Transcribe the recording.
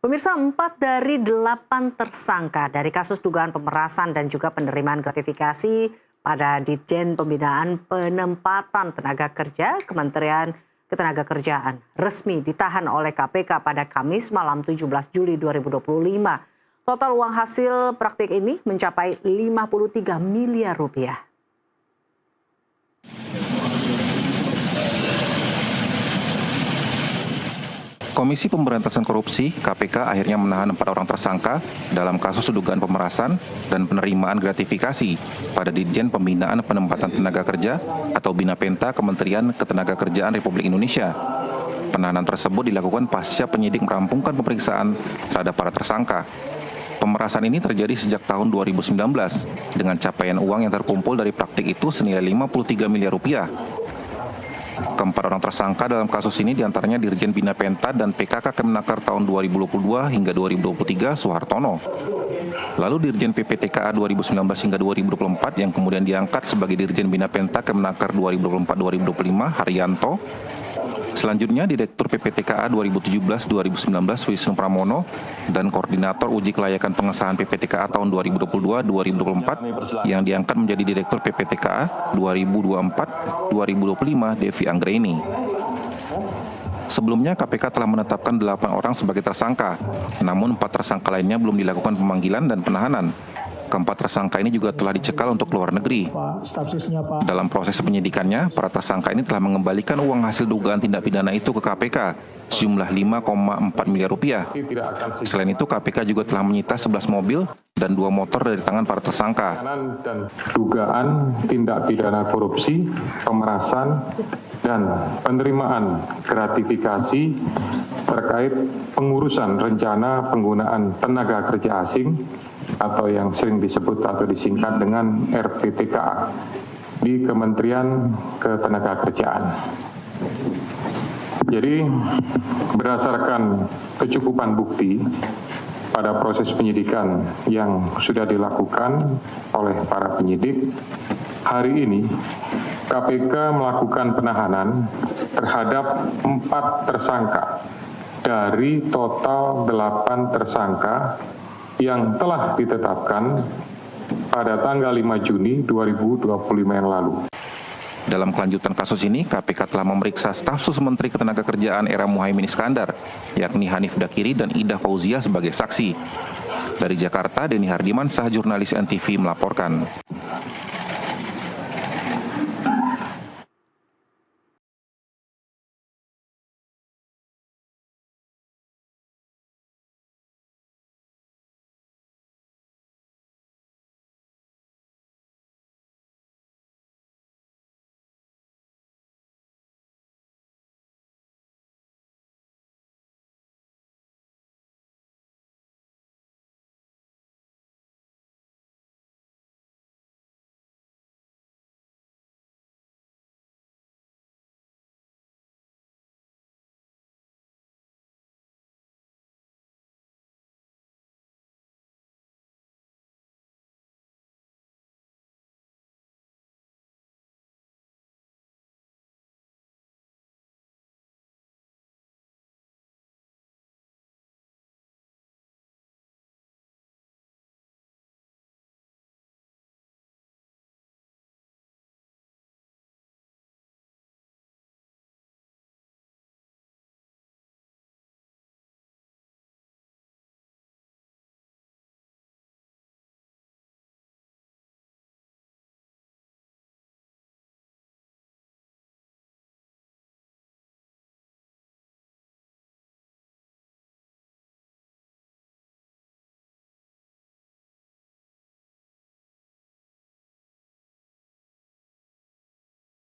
Pemirsa, 4 dari 8 tersangka dari kasus dugaan pemerasan dan juga penerimaan gratifikasi pada Ditjen Pembinaan Penempatan Tenaga Kerja Kementerian Ketenagakerjaan resmi ditahan oleh KPK pada Kamis malam 17 Juli 2025. Total uang hasil praktik ini mencapai 53 miliar rupiah. Komisi Pemberantasan Korupsi (KPK) akhirnya menahan 4 orang tersangka dalam kasus dugaan pemerasan dan penerimaan gratifikasi pada Ditjen Pembinaan Penempatan Tenaga Kerja atau Binapenta Kementerian Ketenagakerjaan Republik Indonesia. Penahanan tersebut dilakukan pasca penyidik merampungkan pemeriksaan terhadap para tersangka. Pemerasan ini terjadi sejak tahun 2019 dengan capaian uang yang terkumpul dari praktik itu senilai 53 miliar rupiah. Keempat orang tersangka dalam kasus ini diantaranya Dirjen Binapenta dan PKK Kemenaker tahun 2022 hingga 2023 Soehartono. Lalu Dirjen PPTKA 2019 hingga 2024 yang kemudian diangkat sebagai Dirjen Binapenta Kemenaker 2024-2025 Haryanto. Selanjutnya Direktur PPTKA 2017-2019 Wisnu Pramono dan Koordinator Uji Kelayakan Pengesahan PPTKA tahun 2022-2024 yang diangkat menjadi Direktur PPTKA 2024-2025 Devi Anggraini. Sebelumnya KPK telah menetapkan 8 orang sebagai tersangka, namun 4 tersangka lainnya belum dilakukan pemanggilan dan penahanan. Keempat tersangka ini juga telah dicekal untuk luar negeri. Dalam proses penyidikannya, para tersangka ini telah mengembalikan uang hasil dugaan tindak pidana itu ke KPK, sejumlah 5,4 miliar rupiah. Selain itu, KPK juga telah menyita 11 mobil dan 2 motor dari tangan para tersangka. Dugaan tindak pidana korupsi, pemerasan, dan penerimaan gratifikasi terkait pengurusan rencana penggunaan tenaga kerja asing atau yang sering disebut atau disingkat dengan RPTKA di Kementerian Ketenagakerjaan. Jadi berdasarkan kecukupan bukti pada proses penyidikan yang sudah dilakukan oleh para penyidik, hari ini KPK melakukan penahanan terhadap 4 tersangka dari total 8 tersangka yang telah ditetapkan pada tanggal 5 Juni 2025 yang lalu. Dalam kelanjutan kasus ini, KPK telah memeriksa staf sus Menteri Ketenagakerjaan era Muhaimin Iskandar, yakni Hanif Dakiri dan Ida Fauzia sebagai saksi. Dari Jakarta, Denny Hardiman, sah jurnalis NTV melaporkan.